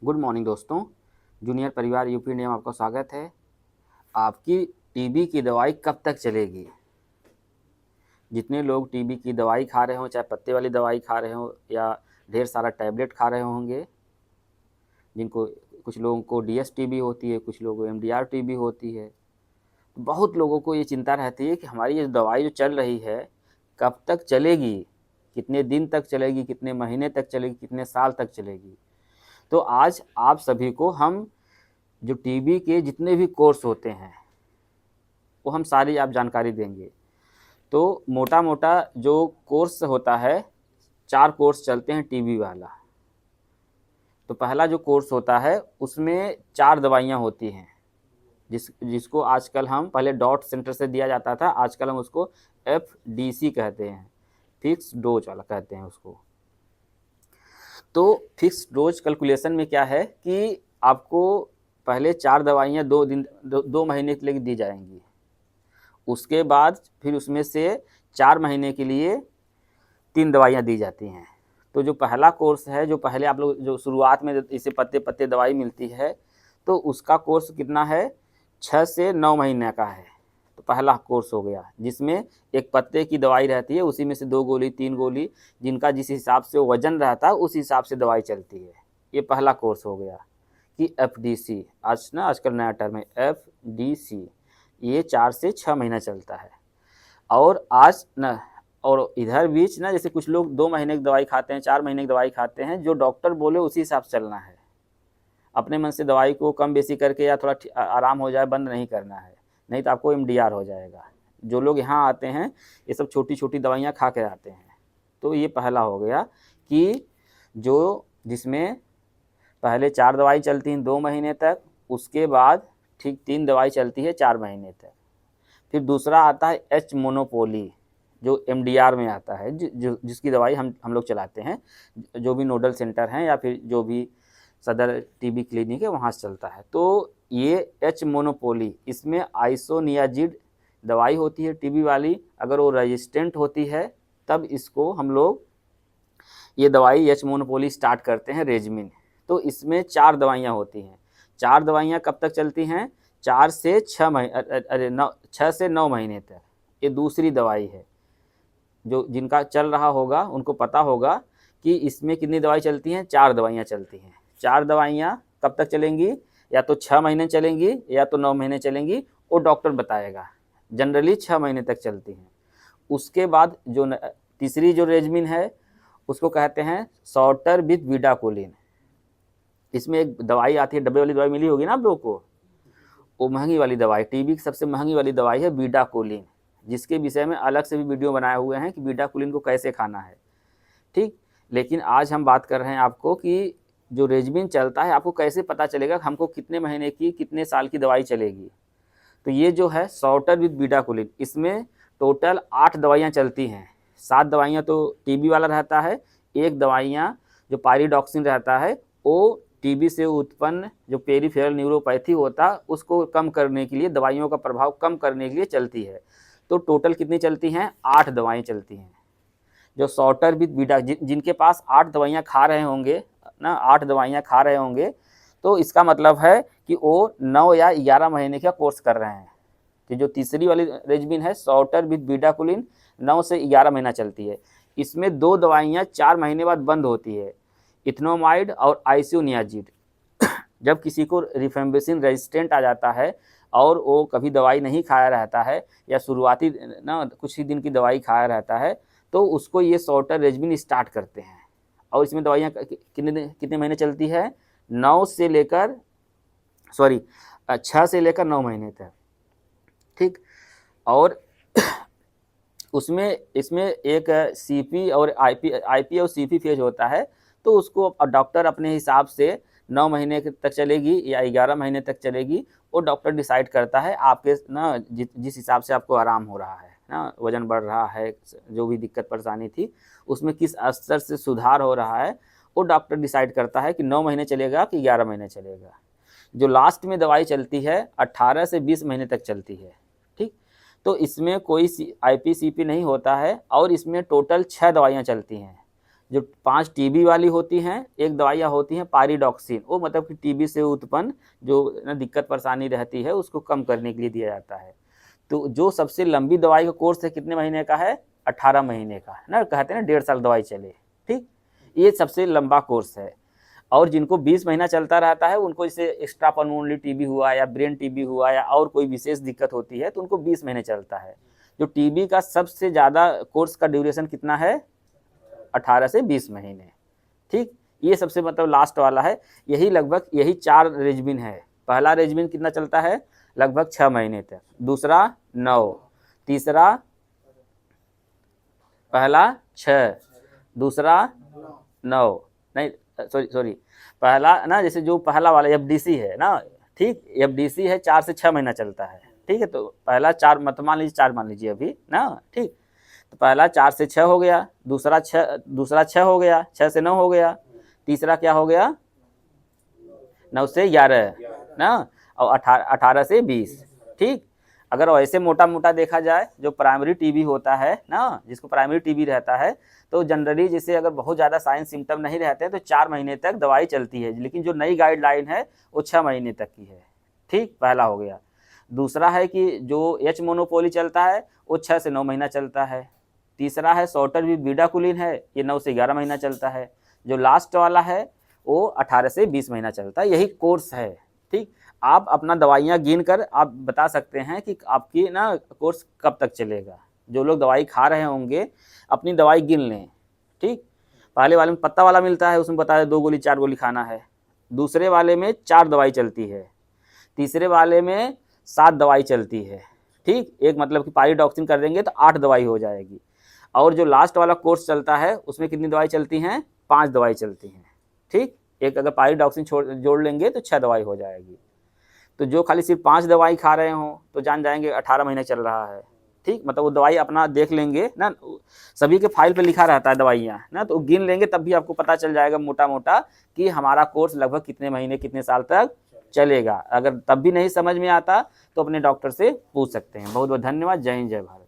Good morning दोस्तों। Junior परिवार UP India में आपका स्वागत है। आपकी टीबी की दवाई कब तक चलेगी? जितने लोग टीबी की दवाई खा रहे हों, चाहे पत्ते वाली दवाई खा रहे हों या ढेर सारा टैबलेट खा रहे होंगे, जिनको कुछ लोगों को डीएस टीबी होती है, कुछ लोगों को एमडीआर टीबी होती है, तो बहुत लोगों को ये चिंता रहती है कि हमारी ये दवाई जो चल रही है कब तक चलेगी, कितने दिन तक चलेगी, कितने महीने तक चलेगी, कितने साल तक चलेगी। तो आज आप सभी को हम जो टीबी के जितने भी कोर्स होते हैं वो हम सारी आप जानकारी देंगे। तो मोटा मोटा जो कोर्स होता है, 4 कोर्स चलते हैं टीबी वाला। तो पहला जो कोर्स होता है उसमें 4 दवाइयाँ होती हैं, जिसको आजकल हम पहले डॉट सेंटर से दिया जाता था, आजकल हम उसको FDC कहते हैं, फिक्स डोज वाला कहते हैं उसको। तो फिक्स डोज कैलकुलेशन में क्या है कि आपको पहले 4 दवाइयाँ 2 महीने के लिए दी जाएंगी, उसके बाद फिर उसमें से 4 महीने के लिए 3 दवाइयाँ दी जाती हैं। तो जो पहला कोर्स है, जो पहले आप लोग जो शुरुआत में इसे पत्ते पत्ते दवाई मिलती है, तो उसका कोर्स कितना है, 6 से 9 महीने का है। तो पहला कोर्स हो गया, जिसमें एक पत्ते की दवाई रहती है, उसी में से 2 गोली 3 गोली, जिनका जिस हिसाब से वजन रहता है उस हिसाब से दवाई चलती है। ये पहला कोर्स हो गया कि FDC, आजकल नया टर्म है FDC। ये 4 से 6 महीना चलता है। और आज न और इधर बीच ना, जैसे कुछ लोग 2 महीने की दवाई खाते हैं, 4 महीने की दवाई खाते हैं, जो डॉक्टर बोले उसी हिसाब से चलना है। अपने मन से दवाई को कम बेसी करके या थोड़ा आराम हो जाए बंद नहीं करना है, नहीं तो आपको MDR हो जाएगा। जो लोग यहाँ आते हैं ये सब छोटी छोटी दवाइयाँ खा के आते हैं। तो ये पहला हो गया कि जो जिसमें पहले 4 दवाई चलती हैं 2 महीने तक, उसके बाद ठीक 3 दवाई चलती है 4 महीने तक। फिर दूसरा आता है H मोनोपोली, जो MDR में आता है, जिसकी दवाई हम लोग चलाते हैं, जो भी नोडल सेंटर हैं या फिर जो भी सदर टीबी क्लिनिक है वहाँ से चलता है। तो ये H मोनोपोली, इसमें आइसोनियाजिड दवाई होती है टीबी वाली। अगर वो रेजिस्टेंट होती है तब इसको हम लोग ये दवाई H मोनोपोली स्टार्ट करते हैं, रेजमिन। तो इसमें 4 दवाइयाँ होती हैं। 4 दवाइयाँ कब तक चलती हैं, 4 से 6 महीने 6 से 9 महीने तक। ये दूसरी दवाई है। जो जिनका चल रहा होगा उनको पता होगा कि इसमें कितनी दवाई चलती हैं, 4 दवाइयाँ चलती हैं। 4 दवाइयाँ कब तक चलेंगी, या तो 6 महीने चलेंगी या तो 9 महीने चलेंगी, वो डॉक्टर बताएगा। जनरली 6 महीने तक चलती हैं। उसके बाद जो तीसरी जो रेजमिन है उसको कहते हैं सॉर्टर विद विडाकोलिन। इसमें एक दवाई आती है, डब्बे वाली दवाई मिली होगी ना आप लोगों को, वो महंगी वाली दवाई, टीबी की सबसे महंगी वाली दवाई है विडाकोलिन, जिसके विषय में अलग से भी वीडियो बनाए हुए हैं कि विडाकोलिन को कैसे खाना है। ठीक, लेकिन आज हम बात कर रहे हैं आपको कि जो रेजमिन चलता है, आपको कैसे पता चलेगा कि हमको कितने महीने की कितने साल की दवाई चलेगी। तो ये जो है सॉर्टर विद विडाकोलिन, इसमें टोटल 8 दवाइयाँ चलती हैं। 7 दवाइयाँ तो टीबी वाला रहता है, एक दवाइयाँ जो पायरिडॉक्सिन रहता है, वो टीबी से उत्पन्न जो पेरिफेरल न्यूरोपैथी होता है उसको कम करने के लिए, दवाइयों का प्रभाव कम करने के लिए चलती है। तो टोटल कितनी चलती हैं, 8 दवाएँ चलती हैं। जो सॉर्टर विद विडा, जिनके पास 8 दवाइयाँ खा रहे होंगे ना, 8 दवाइयाँ खा रहे होंगे, तो इसका मतलब है कि वो 9 या 11 महीने का कोर्स कर रहे हैं। तो जो तीसरी वाली रेजमिन है सॉर्टर विद विडाकोलिन, 9 से 11 महीना चलती है। इसमें 2 दवाइयाँ 4 महीने बाद बंद होती है, इथनोमाइड और आइसोनियाजिड। जब किसी को रिफेम्बिसिन रेजिस्टेंट आ जाता है और वो कभी दवाई नहीं खाया रहता है या शुरुआती ना कुछ ही दिन की दवाई खाया रहता है, तो उसको ये सॉर्टर रेजमिन स्टार्ट करते हैं। और इसमें दवाइयाँ कितने महीने चलती है, 9 से लेकर 6 से लेकर 9 महीने तक। ठीक, और उसमें इसमें एक CP और IP और CP फेज होता है। तो उसको डॉक्टर अपने हिसाब से 9 महीने तक चलेगी या 11 महीने तक चलेगी, वो डॉक्टर डिसाइड करता है आपके ना जिस हिसाब से आपको आराम हो रहा है ना, वजन बढ़ रहा है, जो भी दिक्कत परेशानी थी उसमें किस स्तर से सुधार हो रहा है, वो डॉक्टर डिसाइड करता है कि 9 महीने चलेगा कि 11 महीने चलेगा। जो लास्ट में दवाई चलती है 18 से 20 महीने तक चलती है। ठीक, तो इसमें कोई IP CP नहीं होता है और इसमें टोटल 6 दवाइयाँ चलती हैं, जो 5 टीबी वाली होती हैं, एक दवाइयाँ होती हैं पायरिडॉक्सिन, वो मतलब कि टीबी से उत्पन्न जो ना दिक्कत परेशानी रहती है उसको कम करने के लिए दिया जाता है। तो जो सबसे लंबी दवाई का कोर्स है कितने महीने का है? 18 महीने का है ना, कहते हैं ना 1.5 साल दवाई चले, ठीक, ये सबसे लंबा कोर्स है। और जिनको 20 महीना चलता रहता है उनको जैसे एक्स्ट्रा पल्मोनरी टीबी हुआ या ब्रेन टीबी हुआ या और कोई विशेष दिक्कत होती है तो उनको 20 महीने चलता है। जो टीबी का सबसे ज़्यादा कोर्स का ड्यूरेशन कितना है? 18 से 20 महीने, ठीक, ये सबसे मतलब लास्ट वाला है। यही लगभग यही 4 रेजिमेन है। पहला रेजिमेन कितना चलता है? लगभग 6 महीने तक, दूसरा 9, तीसरा पहला 6, दूसरा 9, नहीं सॉरी पहला ना, जैसे जो पहला वाला एफडीसी है ना, ठीक, एफडीसी है 4 से 6 महीना चलता है, ठीक है। तो पहला 4 मत मान लीजिए, 4 मान लीजिए अभी ना, ठीक, तो पहला 4 से 6 हो गया, दूसरा 6 हो गया, 6 से 9 हो गया, तीसरा क्या हो गया? 9 से 11 ना, और 18 से 20, ठीक। अगर वैसे मोटा मोटा देखा जाए, जो प्राइमरी टीबी होता है ना, जिसको प्राइमरी टीबी रहता है, तो जनरली जैसे अगर बहुत ज़्यादा साइन सिम्टम नहीं रहते हैं तो 4 महीने तक दवाई चलती है, लेकिन जो नई गाइडलाइन है वो 6 महीने तक की है, ठीक, पहला हो गया। दूसरा है कि जो एच मोनोपोली चलता है वो 6 से 9 महीना चलता है। तीसरा है सॉर्टर भी बीडाकुलिन है, ये 9 से 11 महीना चलता है। जो लास्ट वाला है वो 18 से 20 महीना चलता है। यही कोर्स है, ठीक। आप अपना दवाइयाँ गिन कर आप बता सकते हैं कि आपकी ना कोर्स कब तक चलेगा। जो लोग दवाई खा रहे होंगे अपनी दवाई गिन लें, ठीक। पहले वाले में पत्ता वाला मिलता है, उसमें बताया 2 गोली 4 गोली खाना है। दूसरे वाले में 4 दवाई चलती है। तीसरे वाले में 7 दवाई चलती है, ठीक। एक मतलब कि पायरिडॉक्सिन कर देंगे तो 8 दवाई हो जाएगी। और जो लास्ट वाला कोर्स चलता है उसमें कितनी दवाई चलती हैं? 5 दवाई चलती हैं, ठीक। एक अगर पायरिडॉक्सिन जोड़ लेंगे तो 6 दवाई हो जाएगी। तो जो खाली सिर्फ 5 दवाई खा रहे हों तो जान जाएंगे 18 महीने चल रहा है, ठीक। मतलब वो दवाई अपना देख लेंगे ना, सभी के फाइल पे लिखा रहता है दवाइयाँ ना, तो गिन लेंगे तब भी आपको पता चल जाएगा मोटा मोटा कि हमारा कोर्स लगभग कितने महीने कितने साल तक चलेगा। अगर तब भी नहीं समझ में आता तो अपने डॉक्टर से पूछ सकते हैं। बहुत बहुत धन्यवाद। जय हिंद, जय भारत।